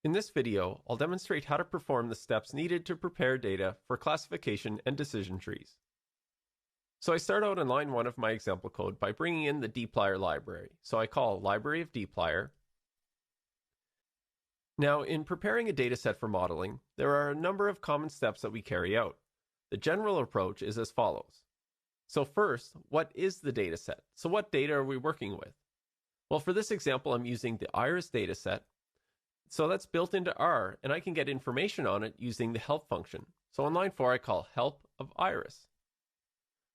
In this video, I'll demonstrate how to perform the steps needed to prepare data for classification and decision trees. So I start out in line 1 of my example code by bringing in the dplyr library. So I call library of dplyr. Now, in preparing a dataset for modeling, there are a number of common steps that we carry out. The general approach is as follows. So first, what is the dataset? So what data are we working with? Well, for this example, I'm using the iris dataset. So that's built into R, and I can get information on it using the help function. So on line 4, I call help of iris.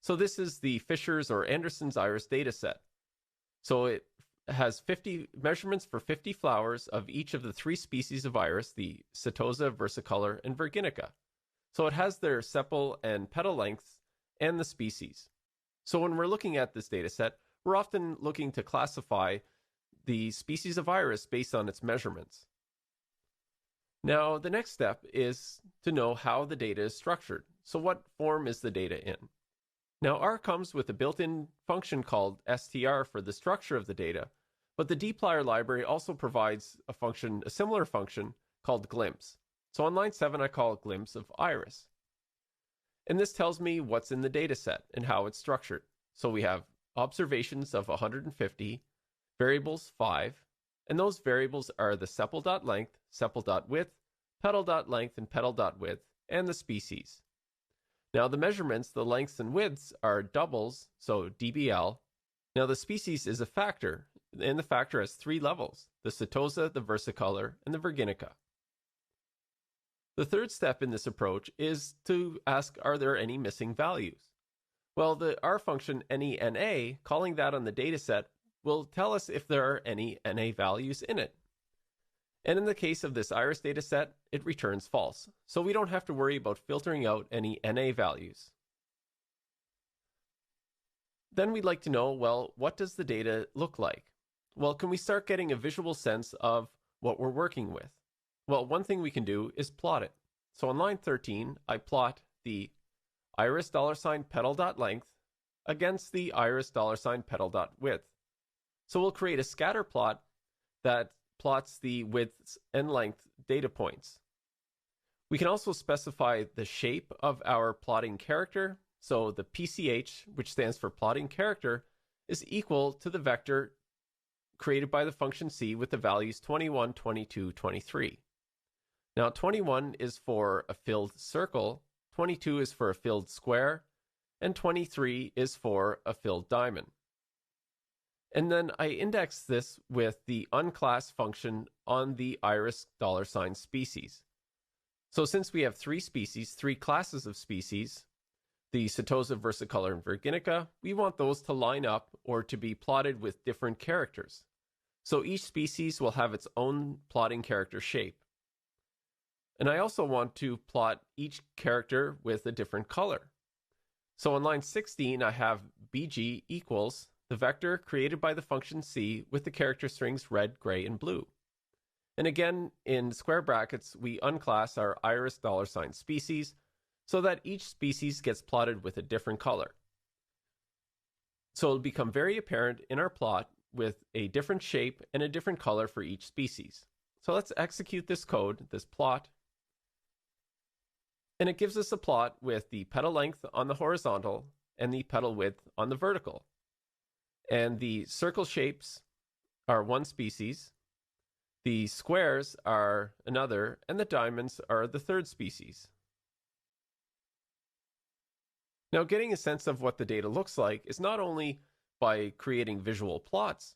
So this is the Fisher's or Anderson's iris dataset. So it has 50 measurements for 50 flowers of each of the 3 species of iris, the setosa, versicolor, and virginica. So it has their sepal and petal lengths and the species. So when we're looking at this dataset, we're often looking to classify the species of iris based on its measurements. Now, the next step is to know how the data is structured. So what form is the data in? Now, R comes with a built-in function called str for the structure of the data, but the dplyr library also provides a similar function called glimpse. So on line 7, I call it glimpse of iris. And this tells me what's in the data set and how it's structured. So we have observations of 150, variables 5, and those variables are the sepal.length, sepal.width, petal.length, and petal.width, and the species. Now the measurements, the lengths and widths, are doubles, so dBl. Now the species is a factor, and the factor has 3 levels, the setosa, the versicolor, and the virginica. The third step in this approach is to ask, are there any missing values? Well, the R function any, calling that on the dataset, will tell us if there are any NA values in it. And in the case of this iris dataset, it returns false, so we don't have to worry about filtering out any NA values. Then we'd like to know, well, what does the data look like? Well, can we start getting a visual sense of what we're working with? Well, one thing we can do is plot it. So on line 13, I plot the iris $petal.length against the iris $petal.width. So we'll create a scatter plot that plots the widths and length data points. We can also specify the shape of our plotting character. So the PCH, which stands for plotting character, is equal to the vector created by the function C with the values 21, 22, 23. Now 21 is for a filled circle, 22 is for a filled square, and 23 is for a filled diamond. And then I index this with the unclass function on the iris $species. So since we have 3 species, 3 classes of species, the setosa, versicolor, and virginica, we want those to line up or to be plotted with different characters. So each species will have its own plotting character shape. And I also want to plot each character with a different color. So on line 16, I have bg equals the vector created by the function C with the character strings red, gray, and blue. And again, in square brackets, we unclass our iris $species so that each species gets plotted with a different color. So it'll become very apparent in our plot with a different shape and a different color for each species. So let's execute this code, this plot. And it gives us a plot with the petal length on the horizontal and the petal width on the vertical. And the circle shapes are one species, the squares are another, and the diamonds are the third species. Now, getting a sense of what the data looks like is not only by creating visual plots,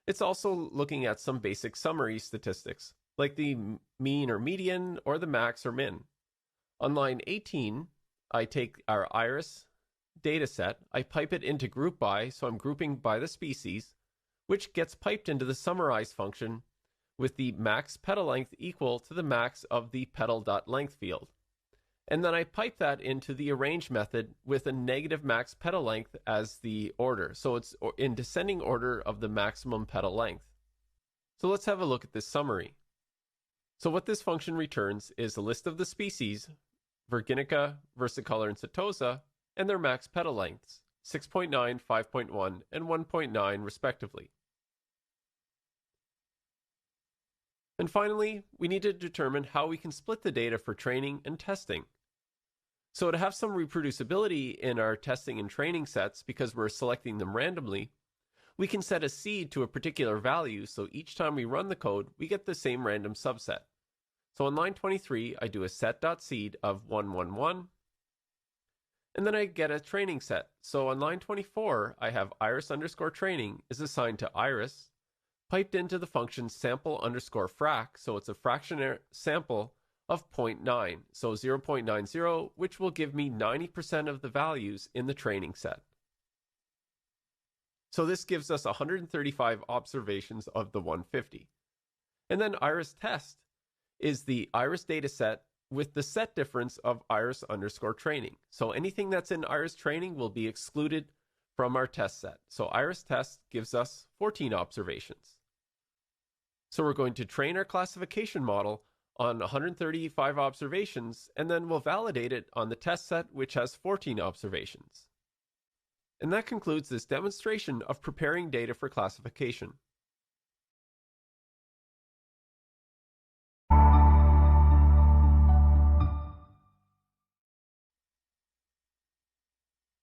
it's also looking at some basic summary statistics, like the mean or median or the max or min. On line 18, I take our iris dataset, I pipe it into group by, so I'm grouping by the species, which gets piped into the summarize function with the max petal length equal to the max of the petal.length field. And then I pipe that into the arrange method with a negative max petal length as the order. So it's in descending order of the maximum petal length. So let's have a look at this summary. So what this function returns is a list of the species, virginica, versicolor, and setosa, and their max petal lengths, 6.9, 5.1, and 1.9 respectively. And finally, we need to determine how we can split the data for training and testing. So to have some reproducibility in our testing and training sets, because we're selecting them randomly, we can set a seed to a particular value, so each time we run the code, we get the same random subset. So on line 23, I do a set.seed of 111, and then I get a training set. So on line 24, I have iris_training is assigned to iris, piped into the function sample_frac, so it's a fractional sample of 0.9, so 0.90, which will give me 90% of the values in the training set. So this gives us 135 observations of the 150. And then iris test is the iris data set with the set difference of iris_training. So anything that's in iris training will be excluded from our test set. So iris test gives us 14 observations. So we're going to train our classification model on 135 observations, and then we'll validate it on the test set, which has 14 observations. And that concludes this demonstration of preparing data for classification.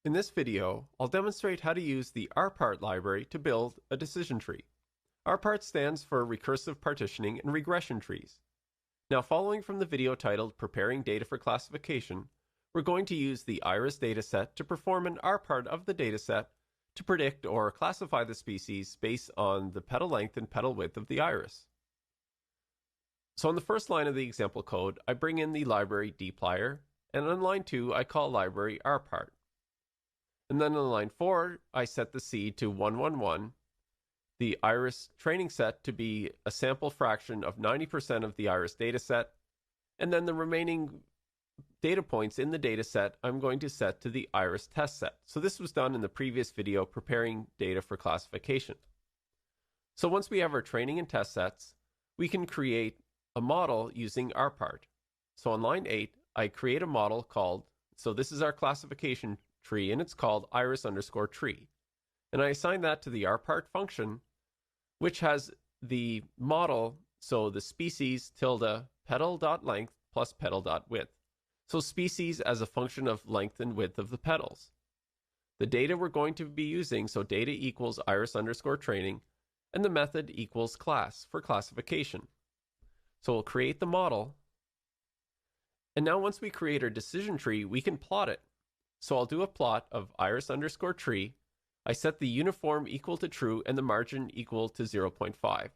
In this video, I'll demonstrate how to use the rpart library to build a decision tree. Rpart stands for Recursive Partitioning and Regression Trees. Now, following from the video titled Preparing Data for Classification, we're going to use the iris dataset to perform an rpart of the dataset to predict or classify the species based on the petal length and petal width of the iris. So on the first line of the example code, I bring in the library dplyr, and on line 2, I call library rpart. And then on line 4, I set the seed to 111, the iris training set to be a sample fraction of 90% of the iris dataset, and then the remaining data points in the dataset I'm going to set to the iris test set. So this was done in the previous video, preparing data for classification. So once we have our training and test sets, we can create a model using rpart. So on line 8, I create a model called, so this is our classification tree, and it's called iris_tree. And I assign that to the rpart function, which has the model, so the species tilde petal.length plus petal.width. So species as a function of length and width of the petals. The data we're going to be using, so data equals iris_training, and the method equals class for classification. So we'll create the model. And now once we create our decision tree, we can plot it. So I'll do a plot of iris_tree. I set the uniform equal to true and the margin equal to 0.5.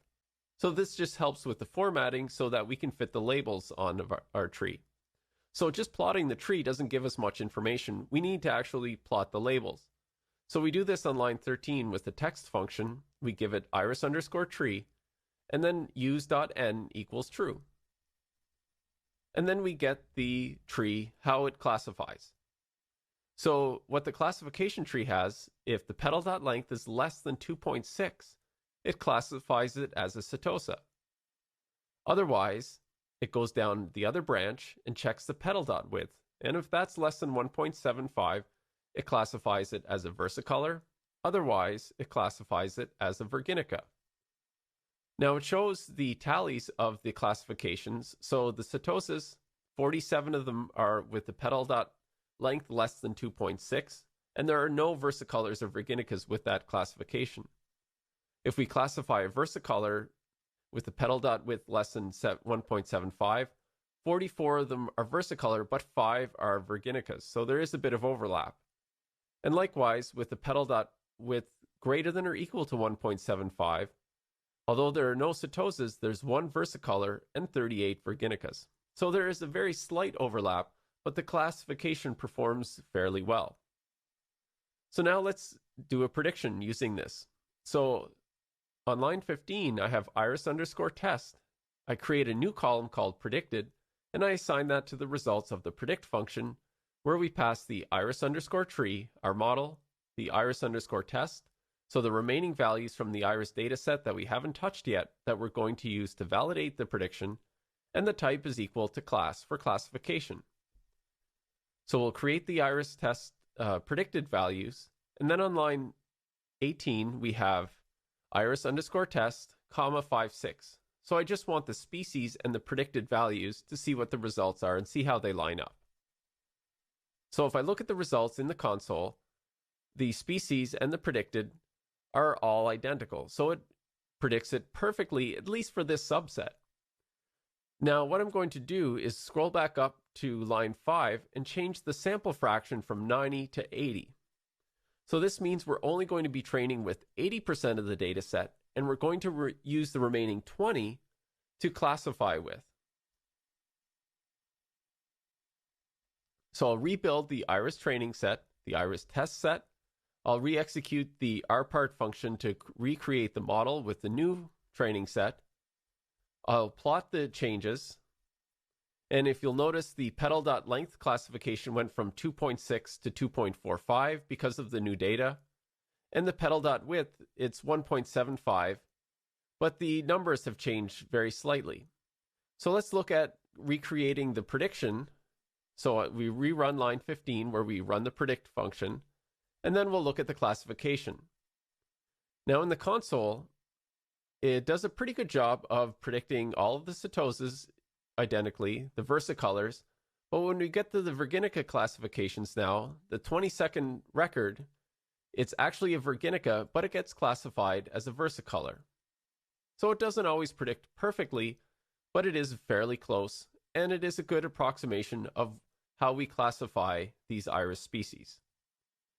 So this just helps with the formatting so that we can fit the labels on our tree. So just plotting the tree doesn't give us much information. We need to actually plot the labels. So we do this on line 13 with the text function. We give it iris_tree, and then use.n equals true. And then we get the tree, how it classifies. So what the classification tree has, if the petal.length is less than 2.6, it classifies it as a setosa. Otherwise, it goes down the other branch and checks the petal.width, and if that's less than 1.75, it classifies it as a versicolor. Otherwise, it classifies it as a virginica. Now it shows the tallies of the classifications. So the setosas, 47 of them are with the petal.length less than 2.6, and there are no versicolors or virginicas with that classification. If we classify a versicolor with the petal.width less than 1.75, 44 of them are versicolor, but 5 are virginicas, so there is a bit of overlap. And likewise, with the petal.width greater than or equal to 1.75, although there are no setosas, there's 1 versicolor and 38 virginicas. So there is a very slight overlap, but the classification performs fairly well. So now let's do a prediction using this. So on line 15, I have iris_test. I create a new column called predicted, and I assign that to the results of the predict function, where we pass the iris_tree, our model, the iris_test, so the remaining values from the iris dataset that we haven't touched yet that we're going to use to validate the prediction, and the type is equal to class for classification. So we'll create the iris test predicted values, and then on line 18 we have iris_test, comma 56. So I just want the species and the predicted values to see what the results are and see how they line up. So if I look at the results in the console, the species and the predicted are all identical. So it predicts it perfectly, at least for this subset. Now, what I'm going to do is scroll back up to line 5 and change the sample fraction from 90 to 80. So this means we're only going to be training with 80% of the data set, and we're going to use the remaining 20 to classify with. So I'll rebuild the iris training set, the iris test set. I'll re-execute the rpart function to recreate the model with the new training set. I'll plot the changes. And if you'll notice, the petal.length classification went from 2.6 to 2.45 because of the new data. And the petal.width, it's 1.75, but the numbers have changed very slightly. So let's look at recreating the prediction. So we rerun line 15 where we run the predict function, and then we'll look at the classification. Now in the console, it does a pretty good job of predicting all of the setoses identically, the versicolors, but when we get to the Virginica classifications now, the 20-second record, it's actually a Virginica, but it gets classified as a versicolor. So it doesn't always predict perfectly, but it is fairly close, and it is a good approximation of how we classify these iris species.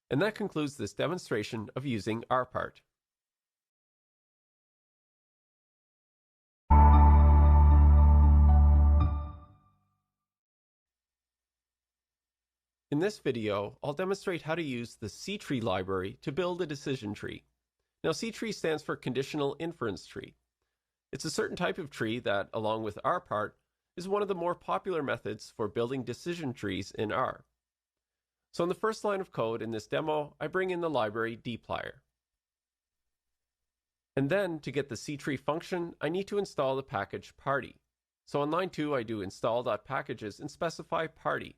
And that concludes this demonstration of using rpart. In this video, I'll demonstrate how to use the C-tree library to build a decision tree. Now, C-tree stands for Conditional Inference Tree. It's a certain type of tree that, along with rpart, is one of the more popular methods for building decision trees in R. So in the first line of code in this demo, I bring in the library dplyr. And then, to get the C-tree function, I need to install the package party. So on line 2, I do install.packages and specify party.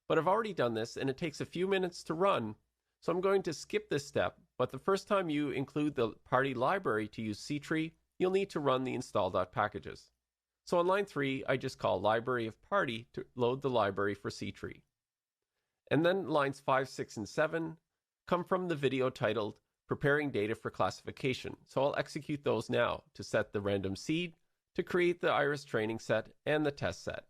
But I've already done this and it takes a few minutes to run, so I'm going to skip this step, but the first time you include the party library to use C-tree, you'll need to run the install.packages. So on line 3, I just call library of party to load the library for C-tree. And then lines 5, 6, and 7 come from the video titled Preparing Data for Classification. So I'll execute those now to set the random seed, to create the iris training set and the test set.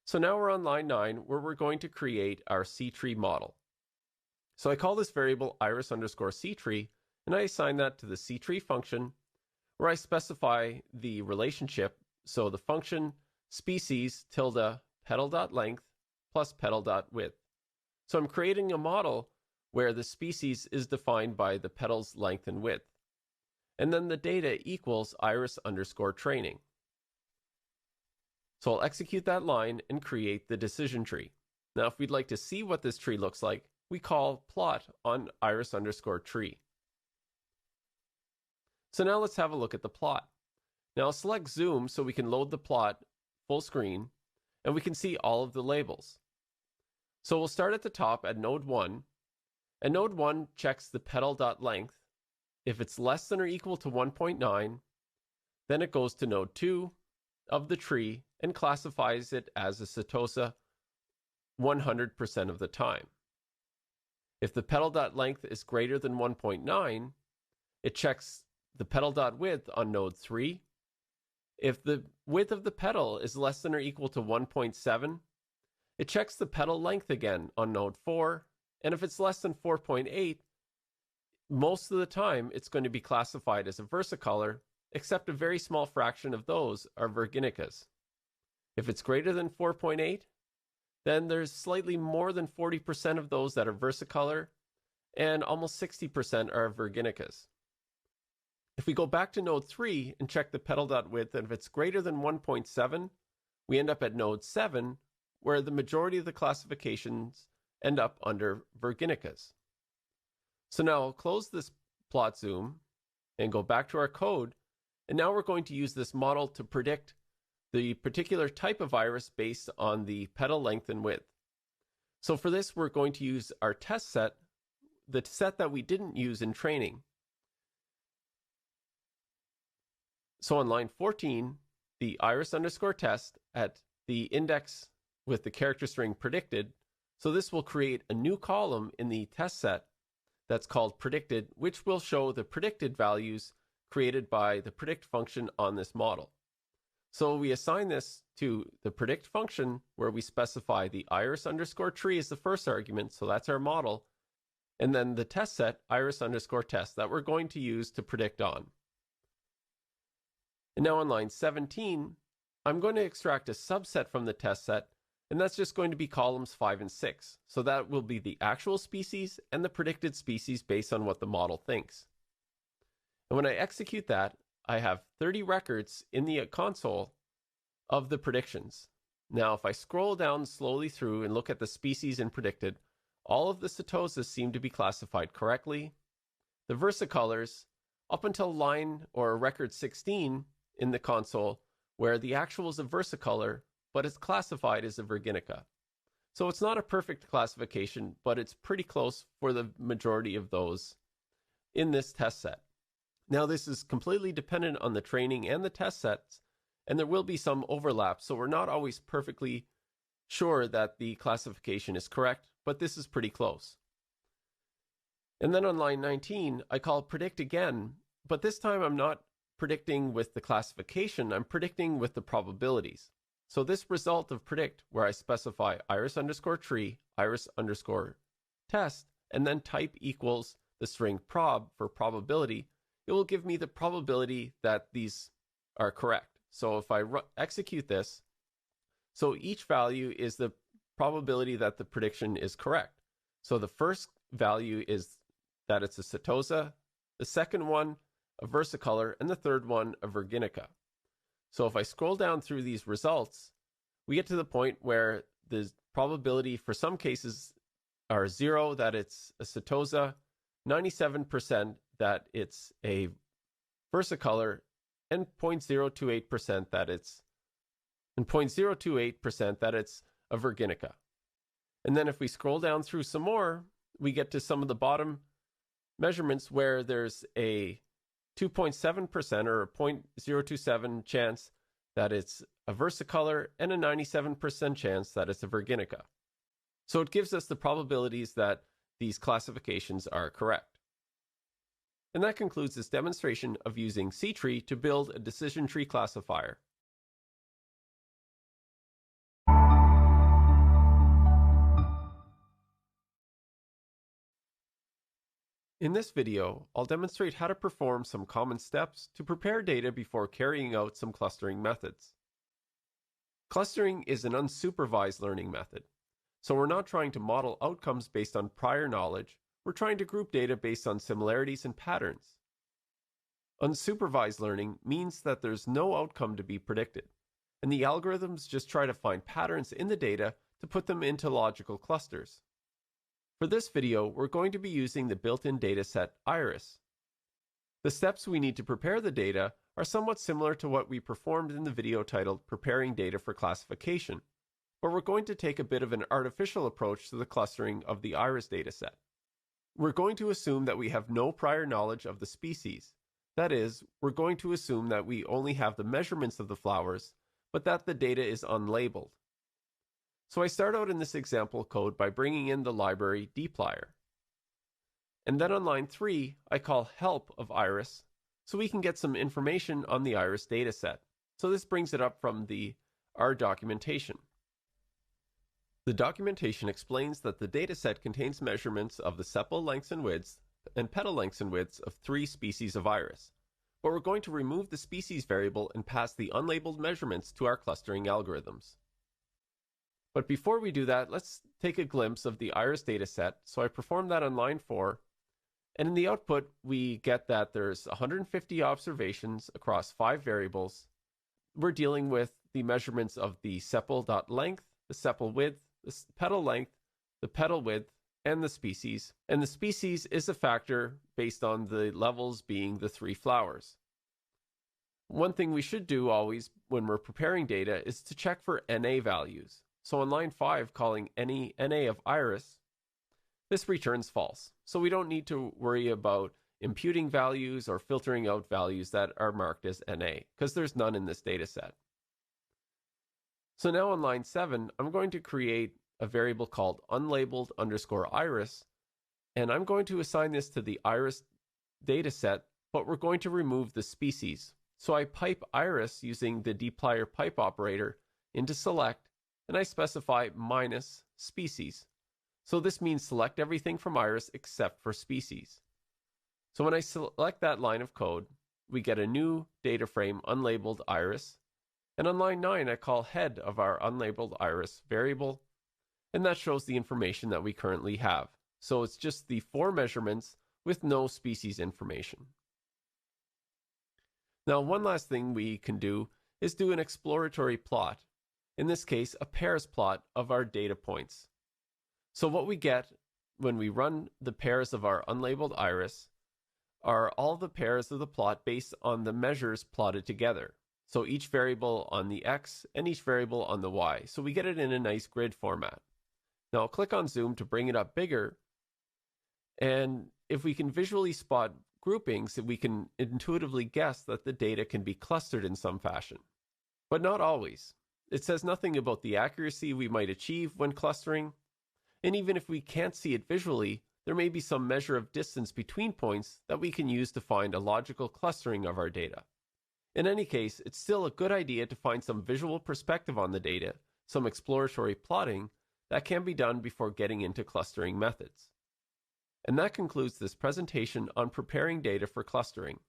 So now we're on line 9 where we're going to create our C-tree model. So I call this variable iris_C-tree and I assign that to the C-tree function where I specify the relationship, so the function species tilde petal.length plus petal.width. So I'm creating a model where the species is defined by the petal's length and width. And then the data equals iris_training. So I'll execute that line and create the decision tree. Now, if we'd like to see what this tree looks like, we call plot on iris_tree. So now let's have a look at the plot. Now I'll select zoom so we can load the plot full screen and we can see all of the labels. So we'll start at the top at node 1, and node 1 checks the petal.length. If it's less than or equal to 1.9, then it goes to node 2 of the tree and classifies it as a setosa 100% of the time. If the petal.length is greater than 1.9, it checks the petal.width on node 3. If the width of the petal is less than or equal to 1.7, it checks the petal length again on node 4, and if it's less than 4.8, most of the time it's going to be classified as a versicolor, except a very small fraction of those are Virginicas. If it's greater than 4.8, then there's slightly more than 40% of those that are versicolor, and almost 60% are Virginicas. If we go back to node 3 and check the petal.width, and if it's greater than 1.7, we end up at node 7, where the majority of the classifications end up under Virginicas. So now I'll close this plot zoom and go back to our code, and now we're going to use this model to predict the particular type of iris based on the petal length and width. So for this, we're going to use our test set, the set that we didn't use in training. So on line 14, the iris_test at the index with the character string predicted. So this will create a new column in the test set that's called predicted, which will show the predicted values created by the predict function on this model. So we assign this to the predict function, where we specify the iris_tree as the first argument, so that's our model, and then the test set iris_test that we're going to use to predict on. And now on line 17, I'm going to extract a subset from the test set, and that's just going to be columns 5 and 6. So that will be the actual species and the predicted species based on what the model thinks. And when I execute that, I have 30 records in the console of the predictions. Now, if I scroll down slowly through and look at the species and predicted, all of the setosas seem to be classified correctly. The versicolors, up until line or record 16 in the console, where the actual is a versicolor, but it's classified as a virginica. So it's not a perfect classification, but it's pretty close for the majority of those in this test set. Now, this is completely dependent on the training and the test sets, and there will be some overlap, so we're not always perfectly sure that the classification is correct, but this is pretty close. And then on line 19, I call predict again, but this time I'm not predicting with the classification, I'm predicting with the probabilities. So this result of predict, where I specify iris_tree, iris_test, and then type equals the string prob for probability, it will give me the probability that these are correct. So if I execute this, so each value is the probability that the prediction is correct. So the first value is that it's a setosa, the second one a versicolor, and the third one a virginica. So if I scroll down through these results, we get to the point where the probability for some cases are 0 that it's a setosa, 97% that it's a versicolor, and 0.028% that it's a virginica. And then if we scroll down through some more, we get to some of the bottom measurements where there's a 2.7% or a 0.027 chance that it's a versicolor and a 97% chance that it's a virginica. So it gives us the probabilities that these classifications are correct. And that concludes this demonstration of using C-tree to build a decision tree classifier. In this video, I'll demonstrate how to perform some common steps to prepare data before carrying out some clustering methods. Clustering is an unsupervised learning method, so we're not trying to model outcomes based on prior knowledge, we're trying to group data based on similarities and patterns. Unsupervised learning means that there's no outcome to be predicted, and the algorithms just try to find patterns in the data to put them into logical clusters. For this video, we're going to be using the built-in dataset Iris. The steps we need to prepare the data are somewhat similar to what we performed in the video titled Preparing Data for Classification, but we're going to take a bit of an artificial approach to the clustering of the Iris dataset. We're going to assume that we have no prior knowledge of the species. That is, we're going to assume that we only have the measurements of the flowers, but that the data is unlabeled. So I start out in this example code by bringing in the library dplyr. And then on line 3, I call help of Iris, so we can get some information on the Iris dataset. So this brings it up from our documentation. The documentation explains that the dataset contains measurements of the sepal lengths and widths and petal lengths and widths of 3 species of iris. But we're going to remove the species variable and pass the unlabeled measurements to our clustering algorithms. But before we do that, let's take a glimpse of the Iris dataset. So I perform that on line 4, and in the output, we get that there's 150 observations across 5 variables. We're dealing with the measurements of the sepal.length, the sepal width, the petal length, the petal width, and the species. And the species is a factor based on the levels being the 3 flowers. One thing we should do always when we're preparing data is to check for NA values. So on line 5, calling any NA of Iris, this returns false. So we don't need to worry about imputing values or filtering out values that are marked as NA, because there's none in this data set. So now on line 7, I'm going to create a variable called unlabeled_iris, and I'm going to assign this to the iris data set, but we're going to remove the species. So I pipe iris using the dplyr pipe operator into select, and I specify minus species. So this means select everything from iris except for species. So when I select that line of code, we get a new data frame unlabeled iris, and on line 9 I call head of our unlabeled iris variable, and that shows the information that we currently have. So it's just the 4 measurements with no species information. Now, one last thing we can do is do an exploratory plot. In this case, a pairs plot of our data points. So what we get when we run the pairs of our unlabeled iris are all the pairs of the plot based on the measures plotted together. So each variable on the X and each variable on the Y. So we get it in a nice grid format. Now I'll click on zoom to bring it up bigger. And if we can visually spot groupings, we can intuitively guess that the data can be clustered in some fashion. But not always. It says nothing about the accuracy we might achieve when clustering. And even if we can't see it visually, there may be some measure of distance between points that we can use to find a logical clustering of our data. In any case, it's still a good idea to find some visual perspective on the data, some exploratory plotting, that can be done before getting into clustering methods. And that concludes this presentation on preparing data for clustering.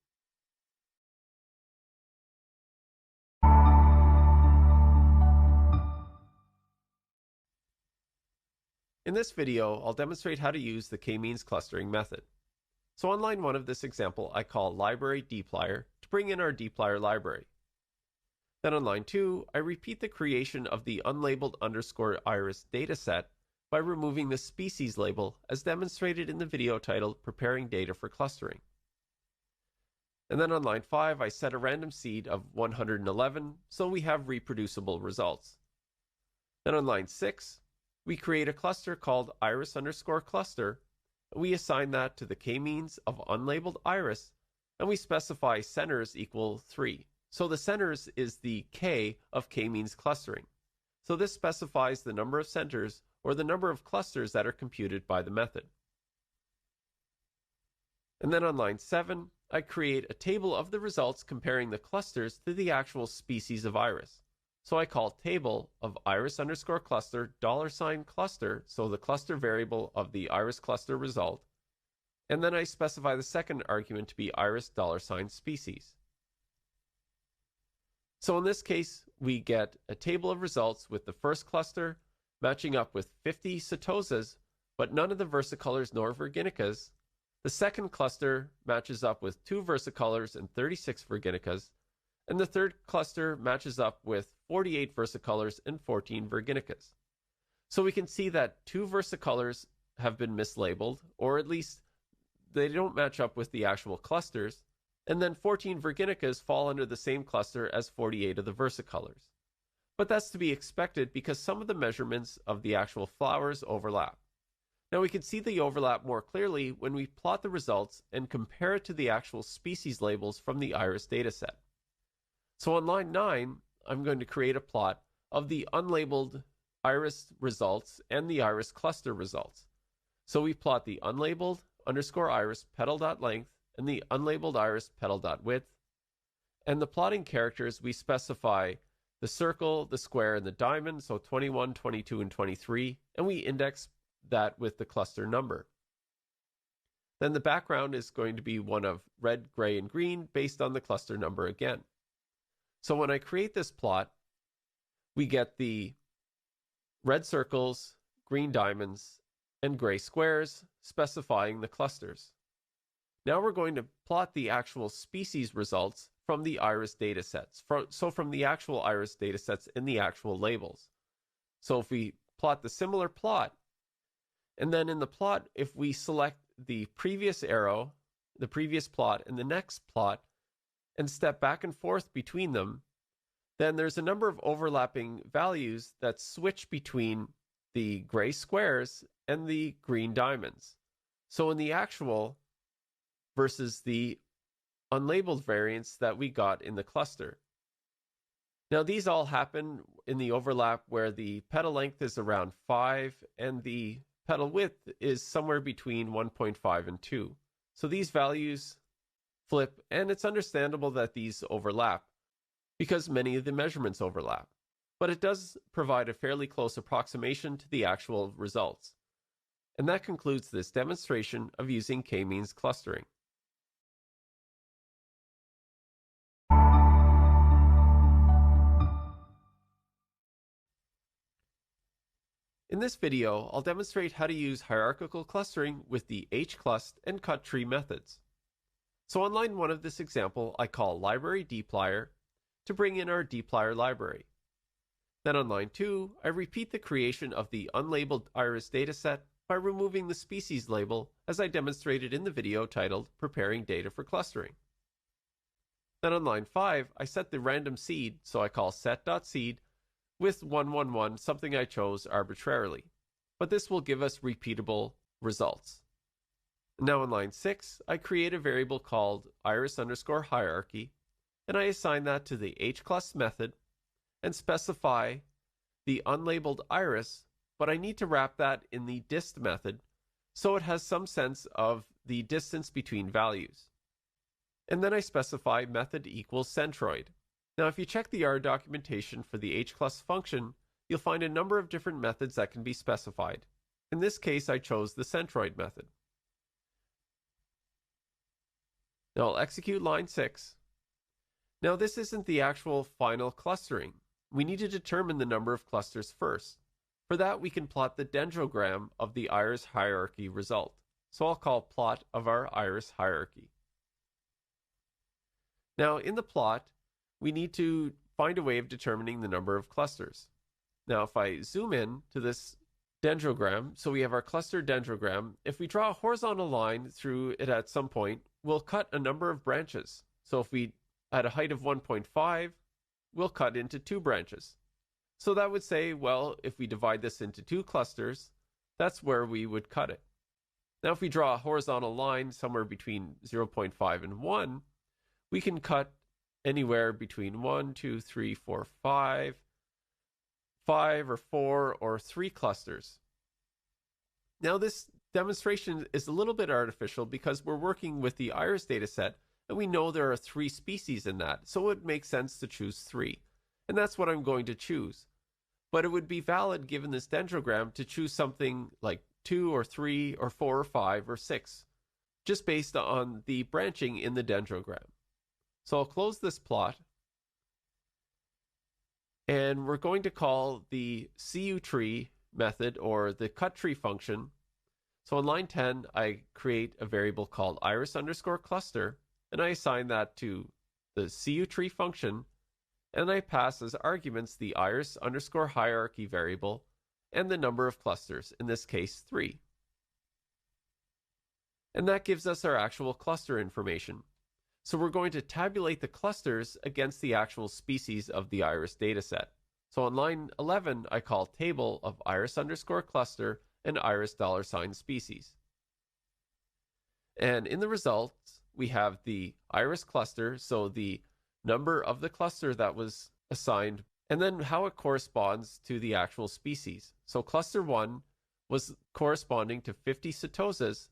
In this video, I'll demonstrate how to use the k-means clustering method. So on line 1 of this example, I call library dplyr to bring in our dplyr library. Then on line 2, I repeat the creation of the unlabeled_iris dataset by removing the species label as demonstrated in the video titled Preparing Data for Clustering. And then on line 5, I set a random seed of 111 so we have reproducible results. Then on line 6, we create a cluster called iris_cluster. We assign that to the k-means of unlabeled iris, and we specify centers equal 3. So the centers is the k of k-means clustering. So this specifies the number of centers or the number of clusters that are computed by the method. And then on line 7, I create a table of the results comparing the clusters to the actual species of iris. So I call table of iris_cluster $cluster, so the cluster variable of the iris cluster result, and then I specify the second argument to be iris $species. So in this case, we get a table of results with the first cluster matching up with 50 setosas, but none of the versicolors nor virginicas. The second cluster matches up with 2 versicolors and 36 virginicas, and the third cluster matches up with 48 versicolors and 14 virginicas. So we can see that 2 versicolors have been mislabeled, or at least they don't match up with the actual clusters, and then 14 virginicas fall under the same cluster as 48 of the versicolors. But that's to be expected because some of the measurements of the actual flowers overlap. Now we can see the overlap more clearly when we plot the results and compare it to the actual species labels from the iris dataset. So on line 9, I'm going to create a plot of the unlabeled iris results and the iris cluster results. So we plot the unlabeled_iris petal.length and the unlabeled iris petal.width. And the plotting characters, we specify the circle, the square, and the diamond, so 21, 22, and 23, and we index that with the cluster number. Then the background is going to be one of red, gray, and green based on the cluster number again. So when I create this plot, we get the red circles, green diamonds, and gray squares specifying the clusters. Now we're going to plot the actual species results from the iris datasets. So from the actual iris datasets in the actual labels. So if we plot the similar plot, and then in the plot, if we select the previous arrow, the previous plot, and the next plot, and step back and forth between them, then there's a number of overlapping values that switch between the gray squares and the green diamonds. So in the actual versus the unlabeled variants that we got in the cluster. Now, these all happen in the overlap where the petal length is around 5 and the petal width is somewhere between 1.5 and 2. So these values flip, and it's understandable that these overlap because many of the measurements overlap. But it does provide a fairly close approximation to the actual results. And that concludes this demonstration of using k-means clustering. In this video, I'll demonstrate how to use hierarchical clustering with the hclust and cut tree methods. So on line 1 of this example, I call library dplyr to bring in our dplyr library. Then on line 2, I repeat the creation of the unlabeled iris dataset by removing the species label as I demonstrated in the video titled Preparing Data for Clustering. Then on line 5, I set the random seed, so I call set.seed with 111, something I chose arbitrarily. But this will give us repeatable results. Now in line 6, I create a variable called iris_hierarchy, and I assign that to the hclust method and specify the unlabeled iris, but I need to wrap that in the dist method so it has some sense of the distance between values. And then I specify method equals centroid. Now if you check the R documentation for the hclust function, you'll find a number of different methods that can be specified. In this case, I chose the centroid method. Now I'll execute line 6. Now this isn't the actual final clustering. We need to determine the number of clusters first. For that, we can plot the dendrogram of the iris hierarchy result. So I'll call plot of our iris hierarchy. Now in the plot, we need to find a way of determining the number of clusters. Now if I zoom in to this dendrogram, so we have our cluster dendrogram, if we draw a horizontal line through it at some point, we'll cut a number of branches. So if we at a height of 1.5, we'll cut into 2 branches. So that would say, well, if we divide this into 2 clusters, that's where we would cut it. Now if we draw a horizontal line somewhere between 0.5 and 1, we can cut anywhere between 1, 2, 3, 4, 5 or 4 or 3 clusters. Now this demonstration is a little bit artificial because we're working with the iris dataset and we know there are 3 species in that, so it makes sense to choose 3. And that's what I'm going to choose. But it would be valid given this dendrogram to choose something like 2 or 3 or 4 or 5 or 6, just based on the branching in the dendrogram. So I'll close this plot, and we're going to call the cuTree method or the cut tree function. So on line 10, I create a variable called iris_cluster, and I assign that to the cuTree function, and I pass as arguments the iris_hierarchy variable and the number of clusters, in this case 3. And that gives us our actual cluster information. So we're going to tabulate the clusters against the actual species of the iris dataset. So on line 11, I call table of iris_cluster and iris $species. And in the results, we have the iris cluster, so the number of the cluster that was assigned, and then how it corresponds to the actual species. So cluster 1 was corresponding to 50 setosas,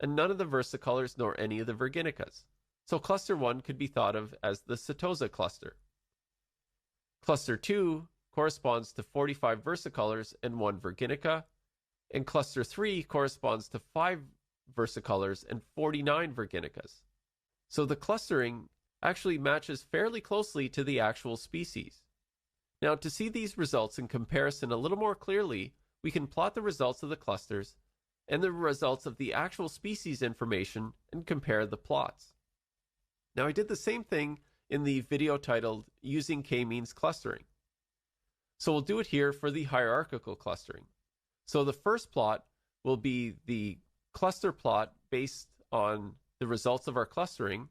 and none of the versicolors nor any of the virginicas. So cluster 1 could be thought of as the setosa cluster. Cluster 2 corresponds to 45 versicolors and 1 virginica, and cluster 3 corresponds to 5 versicolors and 49 virginicas. So the clustering actually matches fairly closely to the actual species. Now, to see these results in comparison a little more clearly, we can plot the results of the clusters and the results of the actual species information and compare the plots. Now, I did the same thing in the video titled Using K-Means Clustering. So we'll do it here for the hierarchical clustering. So the first plot will be the cluster plot based on the results of our clustering.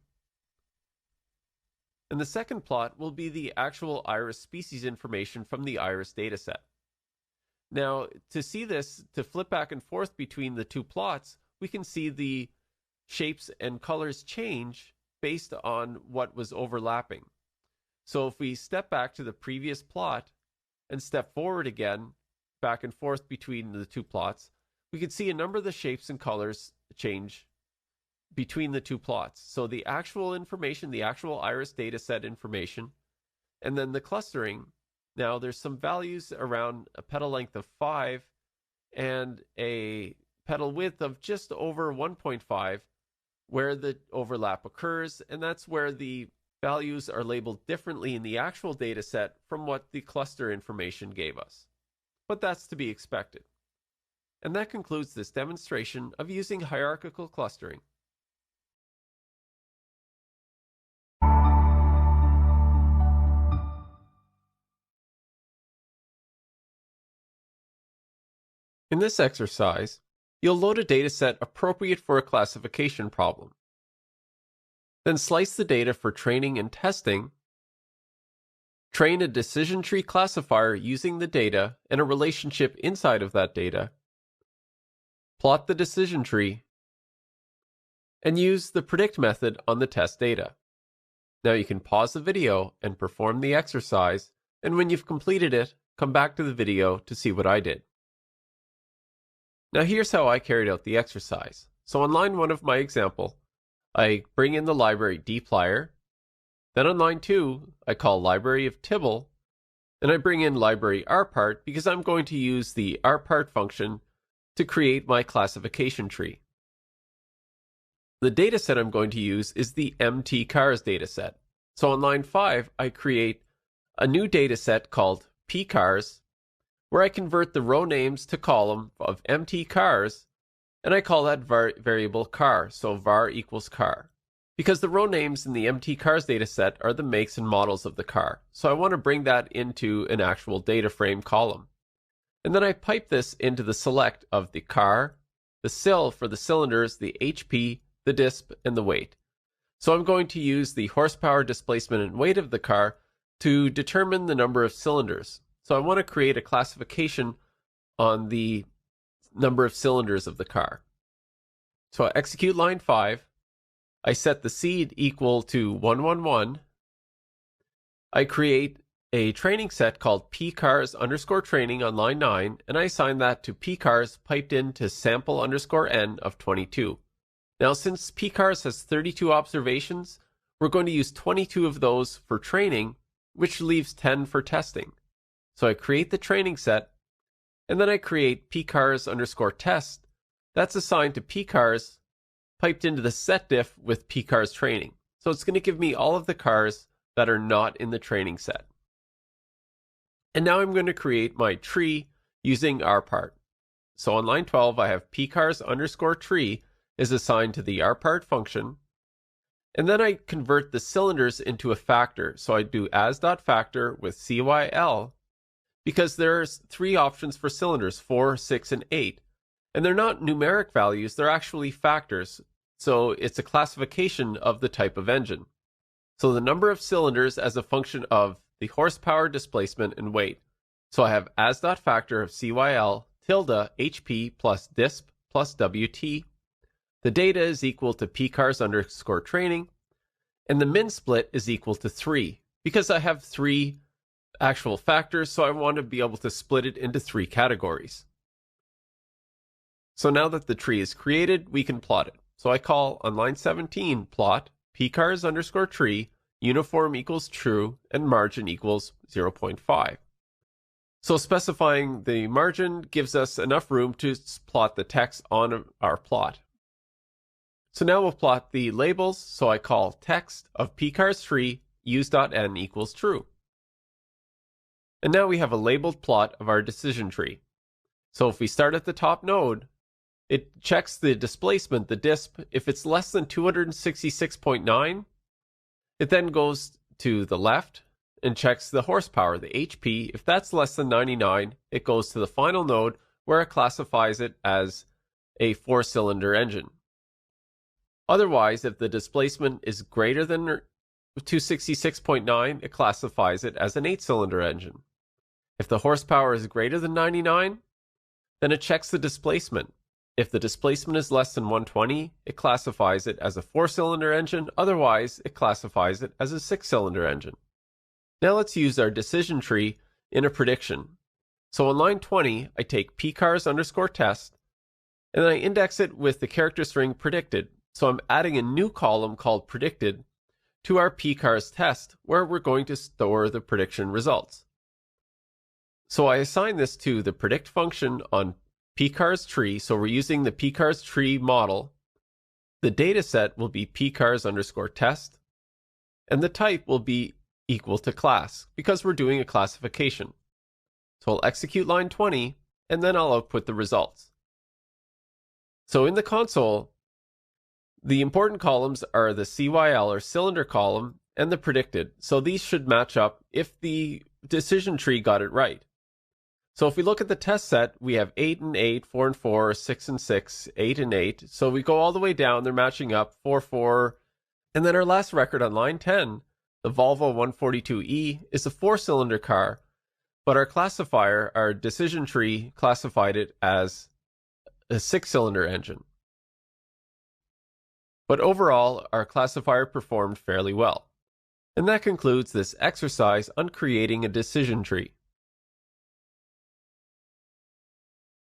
And the second plot will be the actual iris species information from the iris dataset. Now, to see this, to flip back and forth between the 2 plots, we can see the shapes and colors change based on what was overlapping. So if we step back to the previous plot and step forward again, back and forth between the two plots, we can see a number of the shapes and colors change between the two plots. So the actual information, the actual iris dataset information, and then the clustering. Now there's some values around a petal length of 5 and a petal width of just over 1.5 where the overlap occurs, and that's where the values are labeled differently in the actual data set from what the cluster information gave us. But that's to be expected. And that concludes this demonstration of using hierarchical clustering. In this exercise, you'll load a dataset appropriate for a classification problem. Then slice the data for training and testing. Train a decision tree classifier using the data and a relationship inside of that data. Plot the decision tree. And use the predict method on the test data. Now you can pause the video and perform the exercise, and when you've completed it, come back to the video to see what I did. Now here's how I carried out the exercise. So on line 1 of my example, I bring in the library dplyr. Then on line 2, I call library of tibble, and I bring in library rpart because I'm going to use the rpart function to create my classification tree. The dataset I'm going to use is the mtcars dataset. So on line 5, I create a new dataset called pcars, where I convert the row names to column of mtcars, and I call that variable car, so var equals car. Because the row names in the mtcars dataset are the makes and models of the car, so I want to bring that into an actual data frame column. And then I pipe this into the select of the car, the sil for the cylinders, the HP, the disp, and the weight. So I'm going to use the horsepower, displacement, and weight of the car to determine the number of cylinders. So I want to create a classification on the number of cylinders of the car. So I execute line 5. I set the seed equal to 111. I create a training set called pcars_training on line 9, and I assign that to pcars piped into sample_n of 22. Now, since pcars has 32 observations, we're going to use 22 of those for training, which leaves 10 for testing. So I create the training set, and then I create pcars_test. That's assigned to pcars piped into the setdiff with pcars training. So it's going to give me all of the cars that are not in the training set. And now I'm going to create my tree using rpart. So on line 12, I have pcars_tree is assigned to the rpart function. And then I convert the cylinders into a factor. So I do as.factor with cyl, because there's 3 options for cylinders, 4, 6, and 8. And they're not numeric values, they're actually factors. So it's a classification of the type of engine. So the number of cylinders as a function of the horsepower, displacement, and weight. So I have as.factor of cyl tilde HP plus disp plus WT. The data is equal to pcars_training, and the min split is equal to 3, because I have 3 actual factors, so I want to be able to split it into 3 categories. So now that the tree is created, we can plot it. So I call on line 17 plot pcars_tree uniform equals true and margin equals 0.5. So specifying the margin gives us enough room to plot the text on our plot. So now we'll plot the labels. So I call text of pcars tree use.n equals true. And now we have a labeled plot of our decision tree. So if we start at the top node, it checks the displacement, the disp. If it's less than 266.9, it then goes to the left and checks the horsepower, the HP. If that's less than 99, it goes to the final node where it classifies it as a 4-cylinder engine. Otherwise, if the displacement is greater than 266.9, it classifies it as an 8-cylinder engine. If the horsepower is greater than 99, then it checks the displacement. If the displacement is less than 120, it classifies it as a 4-cylinder engine, otherwise it classifies it as a 6-cylinder engine. Now let's use our decision tree in a prediction. So on line 20, I take pcars_test, and then I index it with the character string predicted. So I'm adding a new column called predicted to our pcars test, where we're going to store the prediction results. So I assign this to the predict function on pcars tree, so we're using the pcars tree model. The data set will be pcars_test, and the type will be equal to class, because we're doing a classification. So I'll execute line 20, and then I'll output the results. So in the console, the important columns are the CYL or cylinder column and the predicted. So these should match up if the decision tree got it right. So if we look at the test set, we have 8 and 8, 4 and 4, 6 and 6, 8 and 8. So we go all the way down, they're matching up, 4, 4. And then our last record on line 10, the Volvo 142E, is a 4-cylinder car, but our classifier, our decision tree, classified it as a 6-cylinder engine. But overall, our classifier performed fairly well. And that concludes this exercise on creating a decision tree.